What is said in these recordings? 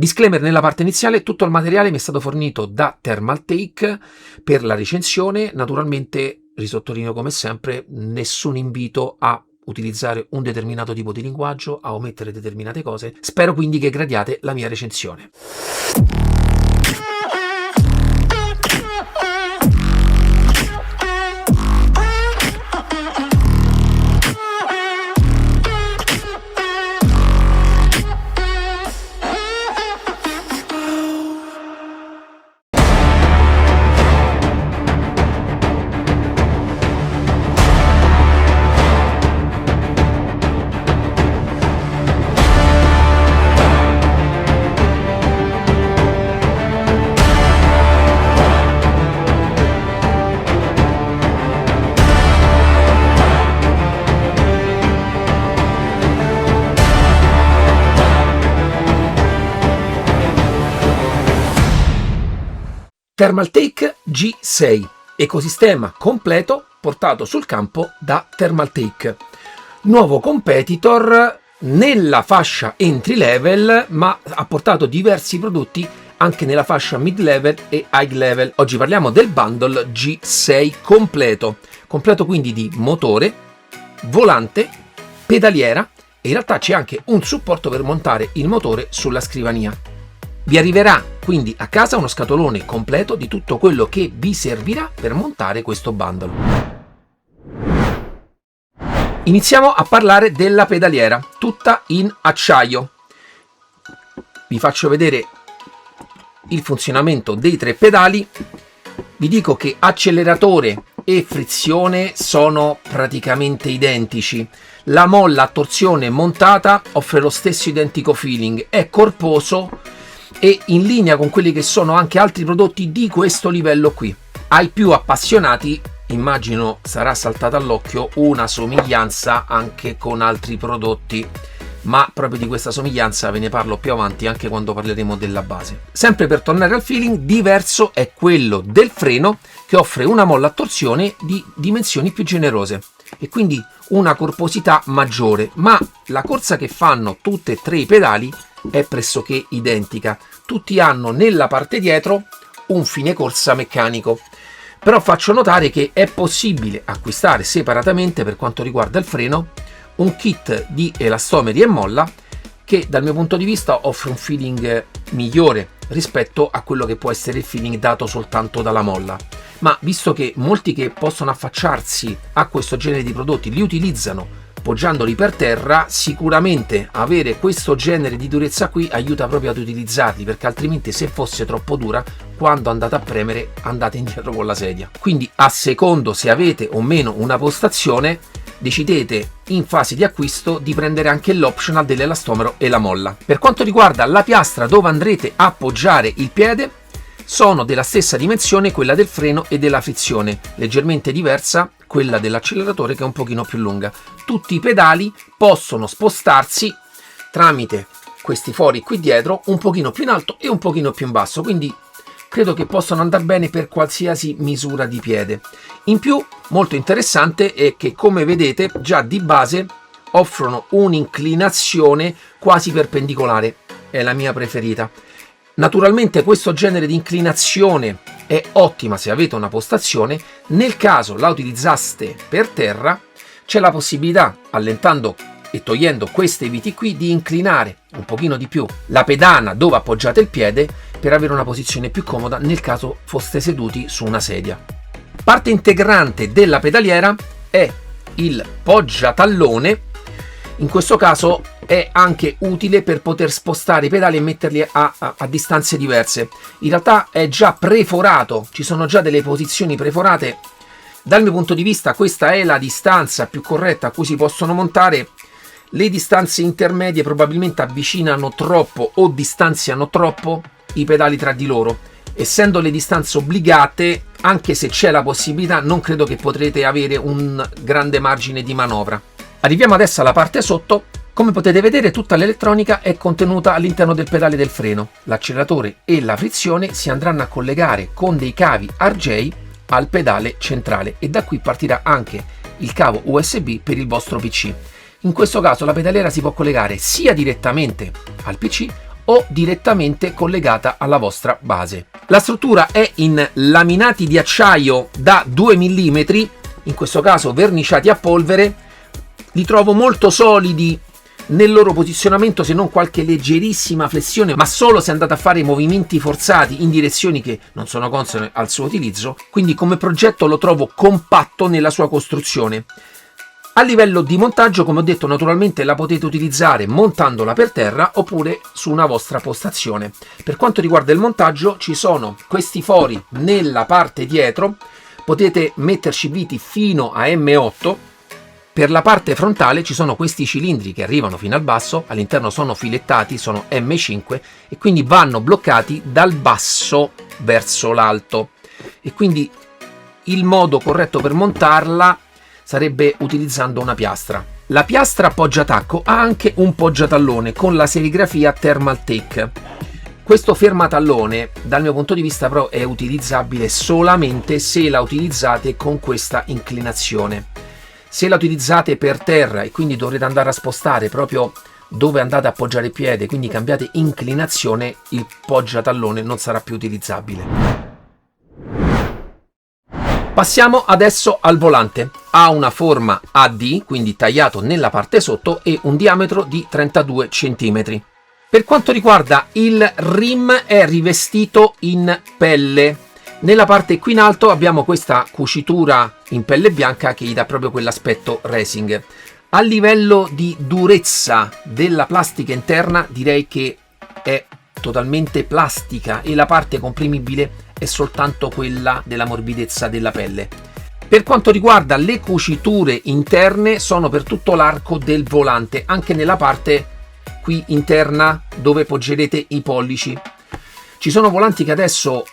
Disclaimer nella parte iniziale: tutto il materiale mi è stato fornito da Thermaltake per la recensione. Naturalmente, risottolineo come sempre, nessun invito a utilizzare un determinato tipo di linguaggio, a omettere determinate cose. Spero quindi che gradiate la mia recensione. Thermaltake G6, ecosistema completo portato sul campo da Thermaltake. Nuovo competitor nella fascia entry level, ma ha portato diversi prodotti anche nella fascia mid level e high level. Oggi parliamo del bundle G6 completo quindi di motore, volante, pedaliera e in realtà c'è anche un supporto per montare il motore sulla scrivania. Vi arriverà quindi a casa uno scatolone completo di tutto quello che vi servirà per montare questo bundle. Iniziamo a parlare della pedaliera, tutta in acciaio. Vi faccio vedere il funzionamento dei 3 pedali. Vi dico che acceleratore e frizione sono praticamente identici. La molla a torsione montata offre lo stesso identico feeling, è corposo e in linea con quelli che sono anche altri prodotti di questo livello qui. Ai più appassionati immagino sarà saltata all'occhio una somiglianza anche con altri prodotti, ma proprio di questa somiglianza ve ne parlo più avanti, anche quando parleremo della base. Sempre per tornare al feeling, diverso è quello del freno, che offre una molla a torsione di dimensioni più generose e quindi una corposità maggiore, ma la corsa che fanno tutte e 3 i pedali è pressoché identica. Tutti hanno nella parte dietro un fine corsa meccanico, però faccio notare che è possibile acquistare separatamente, per quanto riguarda il freno, un kit di elastomeri e molla che dal mio punto di vista offre un feeling migliore rispetto a quello che può essere il feeling dato soltanto dalla molla. Ma visto che molti che possono affacciarsi a questo genere di prodotti li utilizzano poggiandoli per terra, sicuramente avere questo genere di durezza qui aiuta proprio ad utilizzarli, perché altrimenti se fosse troppo dura, quando andate a premere andate indietro con la sedia. Quindi a secondo se avete o meno una postazione, decidete in fase di acquisto di prendere anche l'optional dell'elastomero e la molla. Per quanto riguarda la piastra dove andrete a appoggiare il piede, sono della stessa dimensione quella del freno e della frizione, leggermente diversa quella dell'acceleratore che è un pochino più lunga. Tutti i pedali possono spostarsi tramite questi fori qui dietro, un pochino più in alto e un pochino più in basso, quindi credo che possano andare bene per qualsiasi misura di piede. In più, molto interessante è che, come vedete, già di base offrono un'inclinazione quasi perpendicolare, è la mia preferita. Naturalmente questo genere di inclinazione è ottima se avete una postazione. Nel caso la utilizzaste per terra, c'è la possibilità, allentando e togliendo queste viti qui, di inclinare un pochino di più la pedana dove appoggiate il piede per avere una posizione più comoda nel caso foste seduti su una sedia. Parte integrante della pedaliera è il poggiatallone. In questo caso è anche utile per poter spostare i pedali e metterli a distanze diverse. In realtà è già preforato, ci sono già delle posizioni preforate. Dal mio punto di vista questa è la distanza più corretta a cui si possono montare. Le distanze intermedie probabilmente avvicinano troppo o distanziano troppo i pedali tra di loro. Essendo le distanze obbligate, anche se c'è la possibilità, non credo che potrete avere un grande margine di manovra. Arriviamo adesso alla parte sotto. Come potete vedere, tutta l'elettronica è contenuta all'interno del pedale del freno. L'acceleratore e la frizione si andranno a collegare con dei cavi RJ al pedale centrale e da qui partirà anche il cavo USB per il vostro PC. In questo caso la pedaliera si può collegare sia direttamente al PC o direttamente collegata alla vostra base. La struttura è in laminati di acciaio da 2 mm, in questo caso verniciati a polvere. Li trovo molto solidi nel loro posizionamento, se non qualche leggerissima flessione, ma solo se andate a fare movimenti forzati in direzioni che non sono consone al suo utilizzo. Quindi come progetto lo trovo compatto nella sua costruzione. A livello di montaggio, come ho detto, naturalmente la potete utilizzare montandola per terra oppure su una vostra postazione. Per quanto riguarda il montaggio, ci sono questi fori nella parte dietro, potete metterci viti fino a M8. Per la parte frontale ci sono questi cilindri che arrivano fino al basso, all'interno sono filettati, sono M5 e quindi vanno bloccati dal basso verso l'alto. E quindi il modo corretto per montarla sarebbe utilizzando una piastra. La piastra poggiatacco ha anche un poggiatallone con la serigrafia Thermaltake. Questo fermatallone, dal mio punto di vista, però è utilizzabile solamente se la utilizzate con questa inclinazione. Se la utilizzate per terra e quindi dovrete andare a spostare proprio dove andate a appoggiare il piede, quindi cambiate inclinazione, il poggiatallone non sarà più utilizzabile. Passiamo adesso al volante. Ha una forma a D, quindi tagliato nella parte sotto, e un diametro di 32 cm. Per quanto riguarda il rim, è rivestito in pelle. Nella parte qui in alto abbiamo questa cucitura in pelle bianca che gli dà proprio quell'aspetto racing. A livello di durezza della plastica interna direi che è totalmente plastica e la parte comprimibile è soltanto quella della morbidezza della pelle. Per quanto riguarda le cuciture interne, sono per tutto l'arco del volante, anche nella parte qui interna dove poggerete i pollici. Ci sono volanti che adesso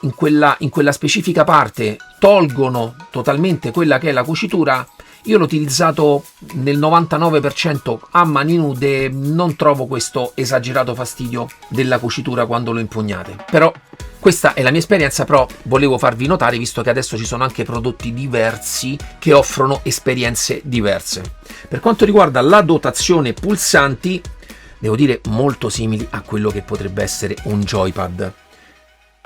in quella specifica parte tolgono totalmente quella che è la cucitura. Io l'ho utilizzato nel 99% a mani nude, non trovo questo esagerato fastidio della cucitura quando lo impugnate. Però questa è la mia esperienza, però volevo farvi notare, visto che adesso ci sono anche prodotti diversi che offrono esperienze diverse. Per quanto riguarda la dotazione pulsanti, devo dire molto simili a quello che potrebbe essere un joypad.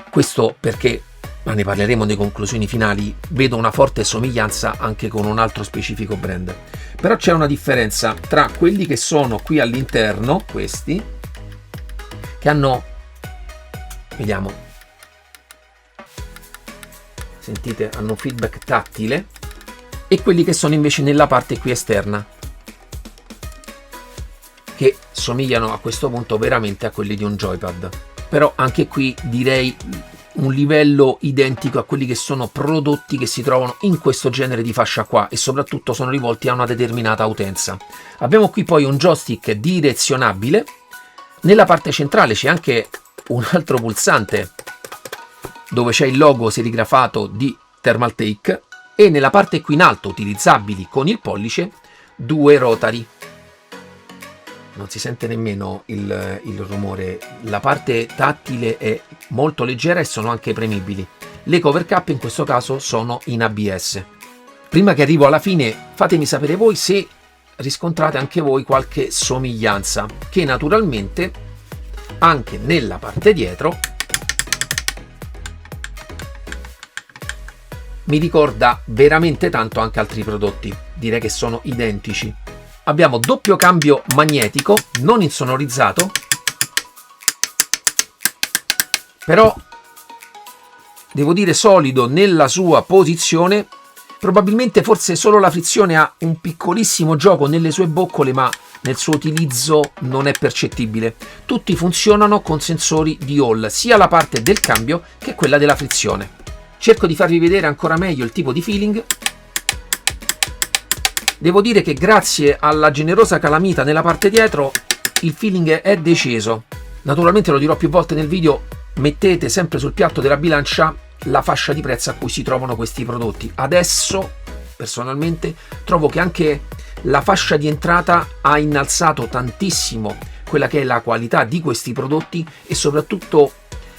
Questo perché, ma ne parleremo nelle conclusioni finali, vedo una forte somiglianza anche con un altro specifico brand. Però c'è una differenza tra quelli che sono qui all'interno, questi, che hanno, vediamo, sentite, hanno un feedback tattile, e quelli che sono invece nella parte qui esterna, che somigliano a questo punto veramente a quelli di un joypad. Però anche qui direi un livello identico a quelli che sono prodotti che si trovano in questo genere di fascia qua, e soprattutto sono rivolti a una determinata utenza. Abbiamo qui poi un joystick direzionabile. Nella parte centrale c'è anche un altro pulsante dove c'è il logo serigrafato di Thermaltake, e nella parte qui in alto, utilizzabili con il pollice, 2 rotary. Non si sente nemmeno il rumore. La parte tattile è molto leggera e sono anche premibili. Le cover cap in questo caso sono in ABS. Prima che arrivo alla fine, fatemi sapere voi se riscontrate anche voi qualche somiglianza, che naturalmente anche nella parte dietro mi ricorda veramente tanto anche altri prodotti. Direi che sono identici. Abbiamo doppio cambio magnetico, non insonorizzato, però devo dire solido nella sua posizione. Probabilmente forse solo la frizione ha un piccolissimo gioco nelle sue boccole, ma nel suo utilizzo non è percettibile. Tutti funzionano con sensori di Hall, sia la parte del cambio che quella della frizione. Cerco di farvi vedere ancora meglio il tipo di feeling. Devo dire che grazie alla generosa calamita nella parte dietro il feeling è deciso. Naturalmente lo dirò più volte nel video, mettete sempre sul piatto della bilancia la fascia di prezzo a cui si trovano questi prodotti. Adesso personalmente trovo che anche la fascia di entrata ha innalzato tantissimo quella che è la qualità di questi prodotti, e soprattutto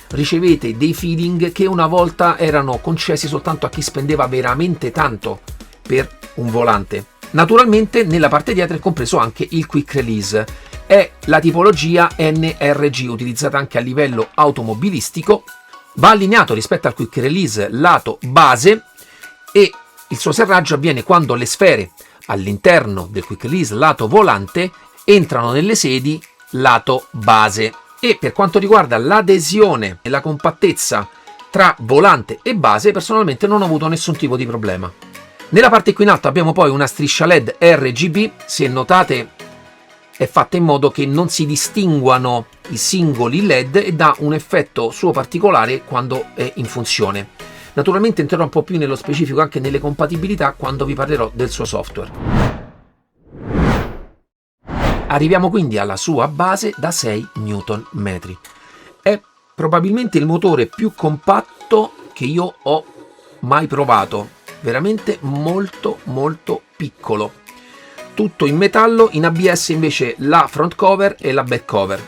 ricevete dei feeling che una volta erano concessi soltanto a chi spendeva veramente tanto per un volante. Naturalmente nella parte dietro è compreso anche il quick release, è la tipologia NRG, utilizzata anche a livello automobilistico. Va allineato rispetto al quick release lato base e il suo serraggio avviene quando le sfere all'interno del quick release lato volante entrano nelle sedi lato base. E per quanto riguarda l'adesione e la compattezza tra volante e base, personalmente non ho avuto nessun tipo di problema. Nella parte qui in alto abbiamo poi una striscia LED RGB, se notate è fatta in modo che non si distinguano i singoli LED e dà un effetto suo particolare quando è in funzione. Naturalmente entrerò un po' più nello specifico anche nelle compatibilità quando vi parlerò del suo software. Arriviamo quindi alla sua base da 6 Nm. È probabilmente il motore più compatto che io ho mai provato, veramente molto piccolo. Tutto in metallo, in ABS invece la front cover e la back cover.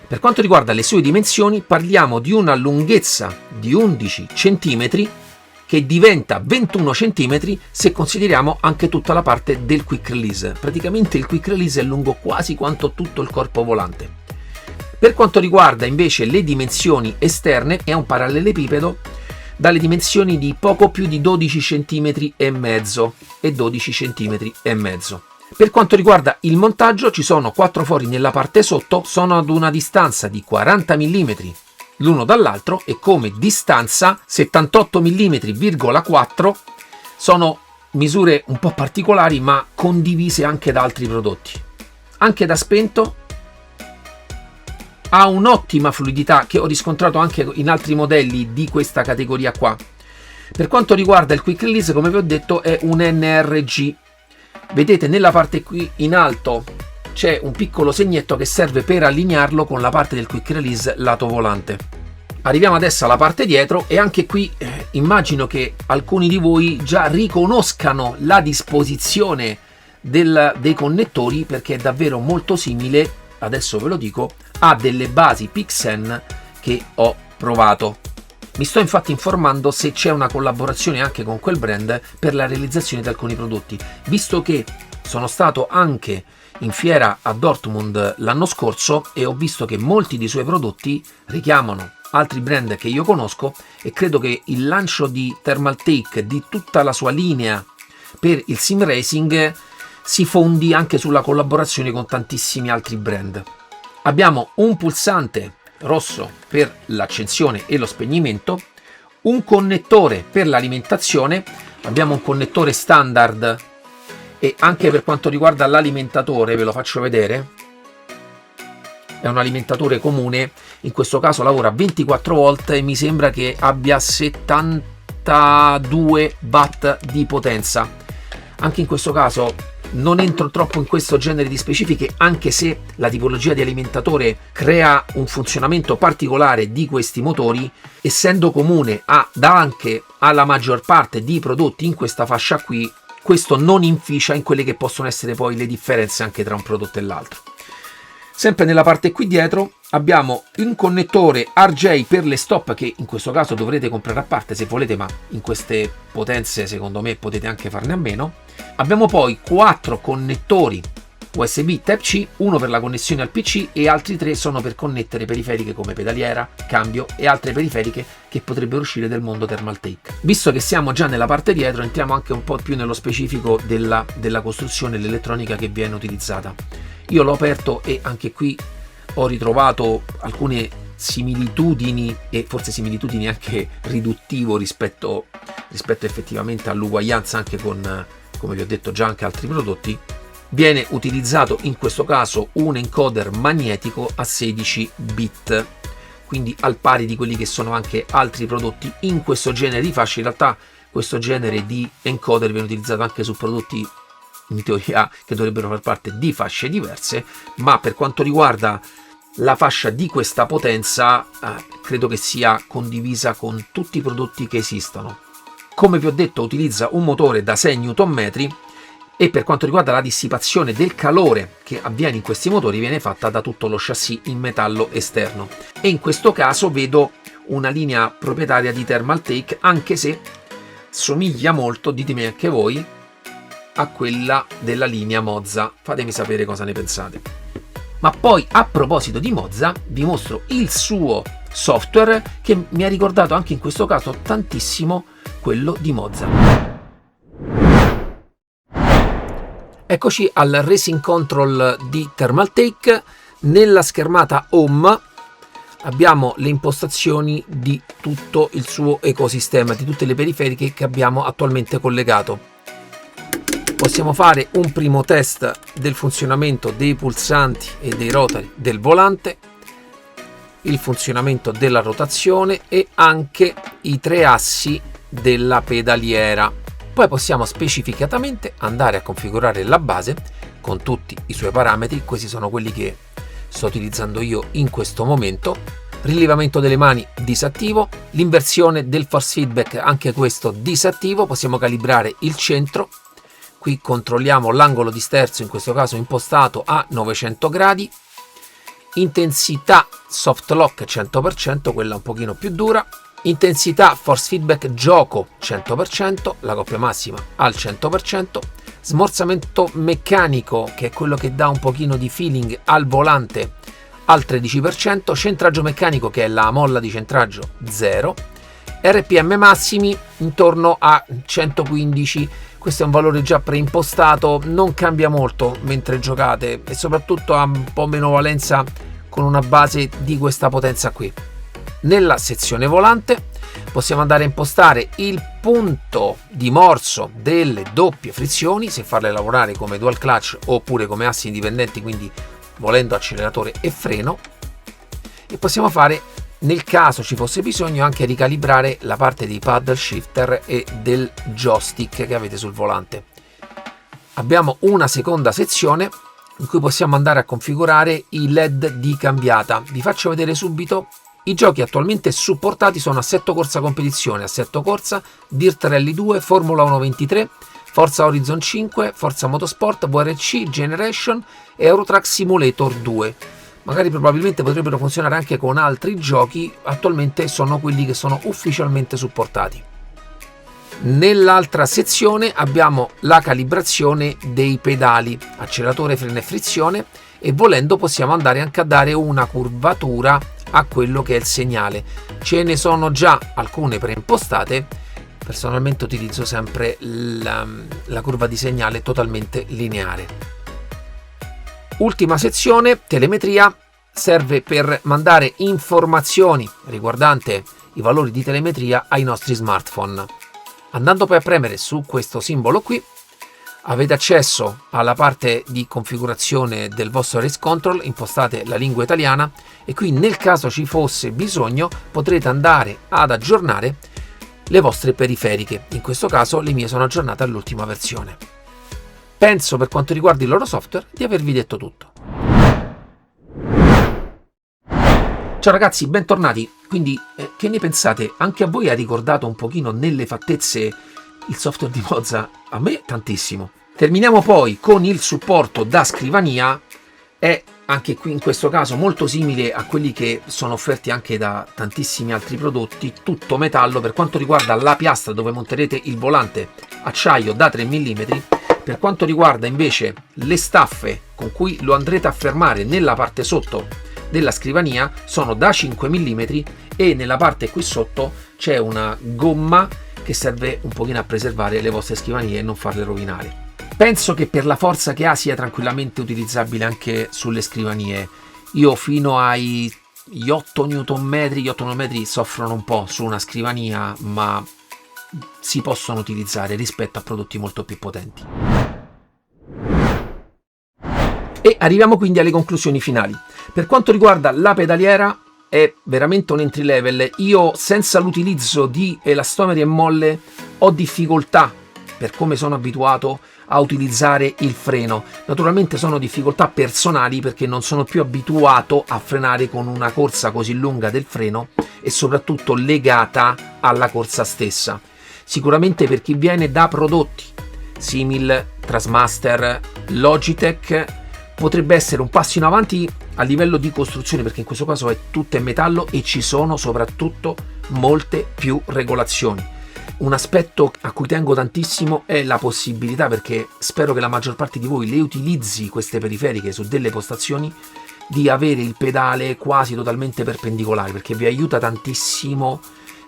Per quanto riguarda le sue dimensioni, parliamo di una lunghezza di 11 cm che diventa 21 cm se consideriamo anche tutta la parte del quick release. Praticamente il quick release è lungo quasi quanto tutto il corpo volante. Per quanto riguarda invece le dimensioni esterne, è un parallelepipedo dalle dimensioni di poco più di 12 cm e mezzo e 12 cm e mezzo. Per quanto riguarda il montaggio, ci sono 4 fori nella parte sotto, sono ad una distanza di 40 mm l'uno dall'altro e come distanza 78 mm,4. Sono misure un po' particolari ma condivise anche da altri prodotti. Anche da spento ha un'ottima fluidità che ho riscontrato anche in altri modelli di questa categoria qua. Per quanto riguarda il quick release, come vi ho detto, è un NRG. Vedete nella parte qui in alto c'è un piccolo segnetto che serve per allinearlo con la parte del quick release lato volante. Arriviamo adesso alla parte dietro e anche qui immagino che alcuni di voi già riconoscano la disposizione dei connettori, perché è davvero molto simile, adesso ve lo dico, a delle basi PIXN che ho provato. Mi sto infatti informando se c'è una collaborazione anche con quel brand per la realizzazione di alcuni prodotti, visto che sono stato anche in fiera a Dortmund l'anno scorso e ho visto che molti dei suoi prodotti richiamano altri brand che io conosco e credo che il lancio di Thermaltake di tutta la sua linea per il sim racing si fondi anche sulla collaborazione con tantissimi altri brand. Abbiamo un pulsante rosso per l'accensione e lo spegnimento, un connettore per l'alimentazione, abbiamo un connettore standard e anche per quanto riguarda l'alimentatore ve lo faccio vedere, è un alimentatore comune, in questo caso lavora a 24 volt e mi sembra che abbia 72 watt di potenza. Anche in questo caso non entro troppo in questo genere di specifiche, anche se la tipologia di alimentatore crea un funzionamento particolare di questi motori, essendo comune anche alla maggior parte di prodotti in questa fascia qui. Questo non inficia in quelle che possono essere poi le differenze anche tra un prodotto e l'altro. Sempre nella parte qui dietro abbiamo un connettore RJ per le stop, che in questo caso dovrete comprare a parte se volete, ma in queste potenze secondo me potete anche farne a meno. Abbiamo poi 4 connettori USB Type-C, uno per la connessione al PC e altri 3 sono per connettere periferiche come pedaliera, cambio e altre periferiche che potrebbero uscire del mondo Thermaltake. Visto che siamo già nella parte dietro, entriamo anche un po' più nello specifico della costruzione e l'elettronica che viene utilizzata. Io l'ho aperto e anche qui ho ritrovato alcune similitudini e forse similitudini anche riduttivo rispetto effettivamente all'uguaglianza anche con, come vi ho detto già, anche altri prodotti. Viene utilizzato in questo caso un encoder magnetico a 16 bit, quindi al pari di quelli che sono anche altri prodotti in questo genere di fasce. In realtà questo genere di encoder viene utilizzato anche su prodotti in teoria che dovrebbero far parte di fasce diverse, ma per quanto riguarda la fascia di questa potenza credo che sia condivisa con tutti i prodotti che esistono. Come vi ho detto, utilizza un motore da 6 Nm e per quanto riguarda la dissipazione del calore che avviene in questi motori viene fatta da tutto lo chassis in metallo esterno, e in questo caso vedo una linea proprietaria di Thermaltake, anche se somiglia molto, ditemi anche voi, a quella della linea Mozza. Fatemi sapere cosa ne pensate. Ma poi, a proposito di Mozza, vi mostro il suo software che mi ha ricordato anche in questo caso tantissimo quello di Mozza. Eccoci al Racing Control di Thermaltake. Nella schermata Home abbiamo le impostazioni di tutto il suo ecosistema, di tutte le periferiche che abbiamo attualmente collegato. Possiamo fare un primo test del funzionamento dei pulsanti e dei rotari del volante, il funzionamento della rotazione e anche i 3 assi della pedaliera. Poi possiamo specificatamente andare a configurare la base con tutti i suoi parametri. Questi sono quelli che sto utilizzando io in questo momento. Rilevamento delle mani disattivo, l'inversione del force feedback anche questo disattivo. Possiamo calibrare il centro. Qui controlliamo l'angolo di sterzo, in questo caso impostato a 900 gradi. Intensità soft lock 100%, quella un pochino più dura. Intensità force feedback gioco 100%, la coppia massima al 100%. Smorzamento meccanico, che è quello che dà un pochino di feeling al volante, al 13%. Centraggio meccanico, che è la molla di centraggio, 0. RPM massimi intorno a 115. Questo è un valore già preimpostato, non cambia molto mentre giocate e soprattutto ha un po' meno valenza con una base di questa potenza qui. Nella sezione volante possiamo andare a impostare il punto di morso delle doppie frizioni, se farle lavorare come dual clutch oppure come assi indipendenti, quindi volendo acceleratore e freno, e possiamo fare, nel caso ci fosse bisogno, anche ricalibrare la parte dei paddle shifter e del joystick che avete sul volante. Abbiamo una seconda sezione in cui possiamo andare a configurare i LED di cambiata. Vi faccio vedere subito. I giochi attualmente supportati sono Assetto Corsa Competizione, Assetto Corsa, Dirt Rally 2, Formula 1 23, Forza Horizon 5, Forza Motorsport, VRC Generation e Eurotrack Simulator 2. Magari probabilmente potrebbero funzionare anche con altri giochi, attualmente sono quelli che sono ufficialmente supportati. Nell'altra sezione abbiamo la calibrazione dei pedali, acceleratore, freno e frizione, e volendo possiamo andare anche a dare una curvatura a quello che è il segnale. Ce ne sono già alcune preimpostate, personalmente utilizzo sempre la curva di segnale totalmente lineare. Ultima sezione, telemetria, serve per mandare informazioni riguardante i valori di telemetria ai nostri smartphone. Andando poi a premere su questo simbolo qui, avete accesso alla parte di configurazione del vostro Race Control, impostate la lingua italiana e qui, nel caso ci fosse bisogno, potrete andare ad aggiornare le vostre periferiche. In questo caso le mie sono aggiornate all'ultima versione. Penso, per quanto riguarda il loro software, di avervi detto tutto. Ciao ragazzi, bentornati. Quindi, che ne pensate? Anche a voi ha ricordato un pochino nelle fattezze il software di Mozza? A me tantissimo. Terminiamo poi con il supporto da scrivania. È anche qui in questo caso molto simile a quelli che sono offerti anche da tantissimi altri prodotti, tutto metallo. Per quanto riguarda la piastra dove monterete il volante, acciaio da 3 mm. Per quanto riguarda invece le staffe con cui lo andrete a fermare nella parte sotto della scrivania, sono da 5 mm e nella parte qui sotto c'è una gomma che serve un pochino a preservare le vostre scrivanie e non farle rovinare. Penso che per la forza che ha sia tranquillamente utilizzabile anche sulle scrivanie. Io fino ai 8 Nm, gli 8 Nm soffrono un po' su una scrivania, ma si possono utilizzare rispetto a prodotti molto più potenti. E arriviamo quindi alle conclusioni finali. Per quanto riguarda la pedaliera, è veramente un entry level. Io, senza l'utilizzo di elastomeri e molle, ho difficoltà, per come sono abituato, a utilizzare il freno. Naturalmente sono difficoltà personali, perché non sono più abituato a frenare con una corsa così lunga del freno e soprattutto legata alla corsa stessa. Sicuramente per chi viene da prodotti simil Trasmaster, Logitech, potrebbe essere un passo in avanti a livello di costruzione, perché in questo caso è tutto in metallo e ci sono soprattutto molte più regolazioni. Un aspetto a cui tengo tantissimo è la possibilità, perché spero che la maggior parte di voi le utilizzi queste periferiche su delle postazioni, di avere il pedale quasi totalmente perpendicolare, perché vi aiuta tantissimo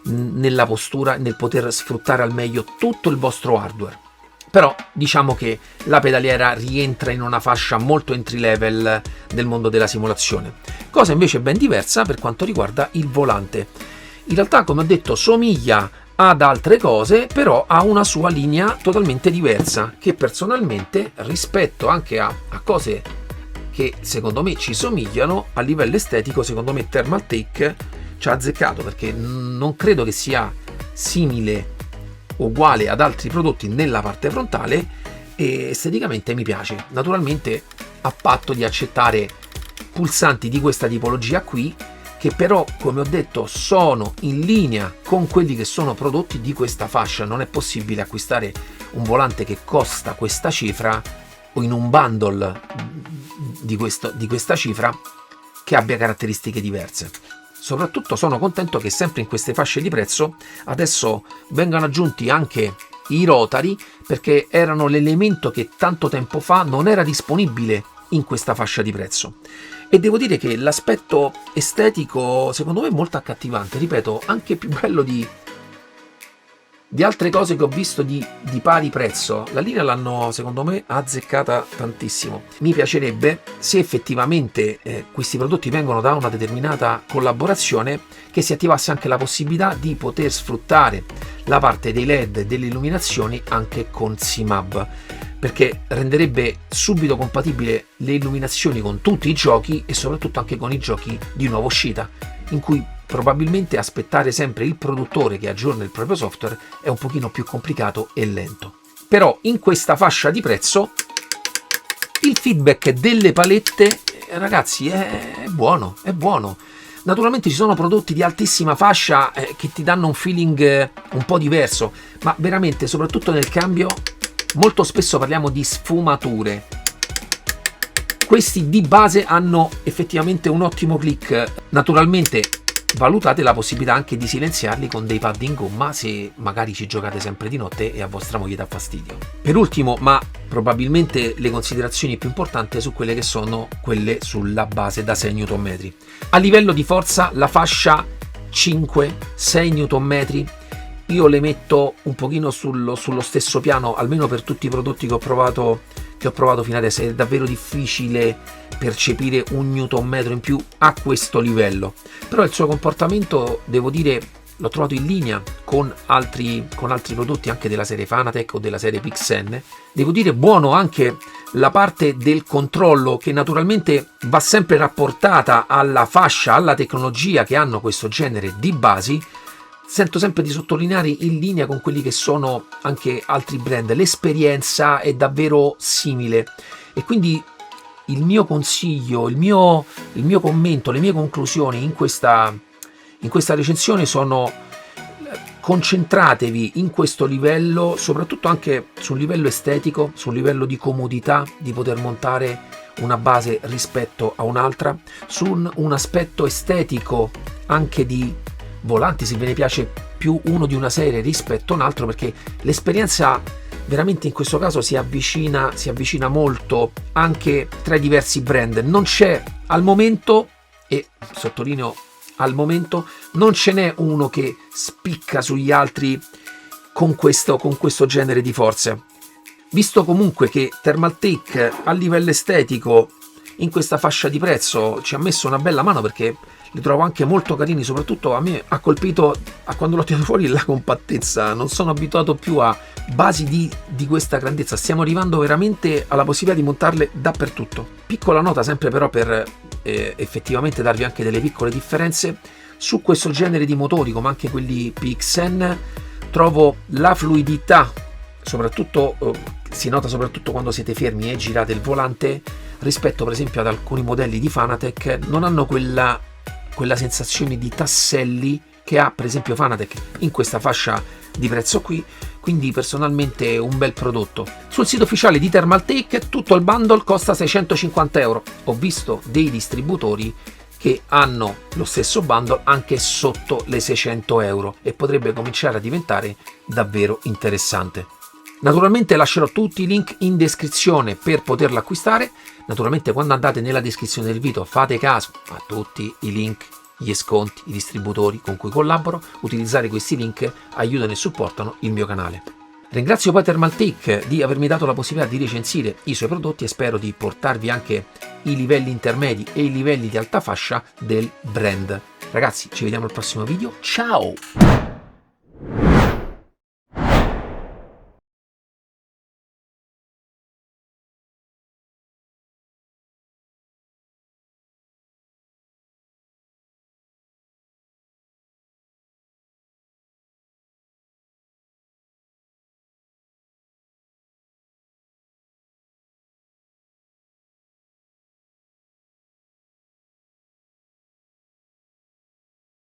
nella postura, nel poter sfruttare al meglio tutto il vostro hardware. Però diciamo che la pedaliera rientra in una fascia molto entry level del mondo della simulazione. Cosa invece ben diversa per quanto riguarda il volante. In realtà, come ho detto, somiglia ad altre cose, però ha una sua linea totalmente diversa, che personalmente, rispetto anche a cose che secondo me ci somigliano, a livello estetico secondo me Thermaltake ci ha azzeccato, perché non credo che sia simile o uguale ad altri prodotti nella parte frontale, e esteticamente mi piace, naturalmente a patto di accettare pulsanti di questa tipologia qui, che però, come ho detto, sono in linea con quelli che sono prodotti di questa fascia. Non è possibile acquistare un volante che costa questa cifra o in un bundle di questa cifra che abbia caratteristiche diverse. Soprattutto sono contento che sempre in queste fasce di prezzo adesso vengano aggiunti anche i rotari, perché erano l'elemento che tanto tempo fa non era disponibile in questa fascia di prezzo. E devo dire che l'aspetto estetico secondo me è molto accattivante, ripeto, anche più bello di altre cose che ho visto di pari prezzo. La linea l'hanno secondo me azzeccata tantissimo. Mi piacerebbe, se effettivamente questi prodotti vengono da una determinata collaborazione, che si attivasse anche la possibilità di poter sfruttare la parte dei LED e delle illuminazioni anche con CMAB, perché renderebbe subito compatibile le illuminazioni con tutti i giochi e soprattutto anche con i giochi di nuova uscita, in cui probabilmente aspettare sempre il produttore che aggiorna il proprio software è un pochino più complicato e lento. Però in questa fascia di prezzo il feedback delle palette, ragazzi, è buono, è buono. Naturalmente ci sono prodotti di altissima fascia che ti danno un feeling un po' diverso, ma veramente, soprattutto nel cambio, molto spesso parliamo di sfumature. Questi di base hanno effettivamente un ottimo click. Naturalmente valutate la possibilità anche di silenziarli con dei pad in gomma, se magari ci giocate sempre di notte e a vostra moglie dà fastidio. Per ultimo, ma probabilmente le considerazioni più importanti, su quelle che sono quelle sulla base da 6 Nm. A livello di forza la fascia 5-6 Nm io le metto un pochino sullo stesso piano, almeno per tutti i prodotti che ho provato fino adesso. È davvero difficile percepire un Nm in più a questo livello, però il suo comportamento, devo dire, l'ho trovato in linea con altri prodotti anche della serie Fanatec o della serie PXN. Devo dire buono anche la parte del controllo, che naturalmente va sempre rapportata alla fascia, alla tecnologia che hanno questo genere di basi. Sento sempre di sottolineare in linea con quelli che sono anche altri brand. L'esperienza è davvero simile, e quindi il mio consiglio, il mio commento, le mie conclusioni in questa recensione sono: concentratevi in questo livello, soprattutto anche sul livello estetico, sul livello di comodità di poter montare una base rispetto a un'altra, su un aspetto estetico anche di volanti, se ve ne piace più uno di una serie rispetto a un altro, perché l'esperienza veramente in questo caso si avvicina molto anche tra i diversi brand. Non c'è al momento, e sottolineo al momento, non ce n'è uno che spicca sugli altri con questo genere di forze. Visto comunque che Thermaltake a livello estetico in questa fascia di prezzo ci ha messo una bella mano, perché li trovo anche molto carini, soprattutto a me ha colpito, quando l'ho tirato fuori, la compattezza. Non sono abituato più a basi di questa grandezza, stiamo arrivando veramente alla possibilità di montarle dappertutto. Piccola nota sempre però per effettivamente darvi anche delle piccole differenze su questo genere di motori, come anche quelli PXN. Trovo la fluidità, soprattutto si nota soprattutto quando siete fermi e girate il volante, rispetto per esempio ad alcuni modelli di Fanatec. Non hanno quella sensazione di tasselli che ha per esempio Fanatec in questa fascia di prezzo qui. Quindi personalmente un bel prodotto. Sul sito ufficiale di Thermaltake tutto il bundle costa 650 euro. Ho visto dei distributori che hanno lo stesso bundle anche sotto le 600 euro, e potrebbe cominciare a diventare davvero interessante. Naturalmente lascerò tutti i link in descrizione per poterlo acquistare. Naturalmente quando andate nella descrizione del video fate caso a tutti i link, gli sconti, i distributori con cui collaboro. Utilizzare questi link aiutano e supportano il mio canale. Ringrazio poi Thermaltake di avermi dato la possibilità di recensire i suoi prodotti e spero di portarvi anche i livelli intermedi e i livelli di alta fascia del brand. Ragazzi, ci vediamo al prossimo video. Ciao!